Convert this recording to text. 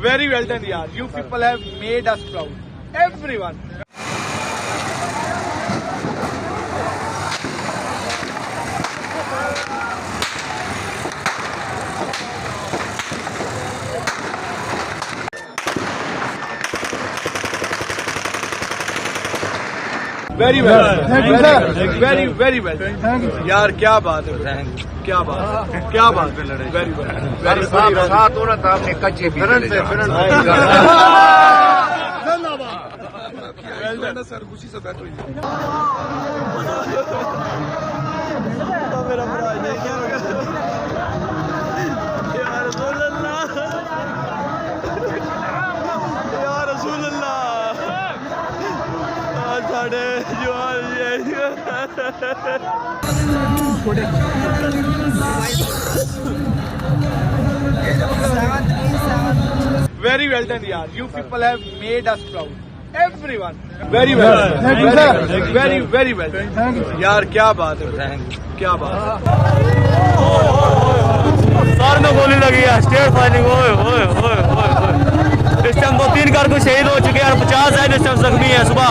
Very well done, yaar. You people have made us proud. Everyone. Very well. Thank you, sir. Very well. Thank you. यार क्या बात है, क्या बात है. Very well. Very साथ होना था आपने कच्चे भी well sir, खुशी से बैठो. मेरा भरा ये क्या हो गया यार, रसूल अल्लाह, यार रसूल अल्लाह, साढ़े जो Very well done, yaar. You people have made us proud. Everyone. Very well. Thank you, sir. Very well. Thank you. यार क्या बात है, क्या बात है. सर में गोली लगी है, स्टेट फायरिंग. ओए इस टाइम 2-3 कारकुन शहीद हो चुके हैं और 50 है इस टाइम जख्मी है. सुबह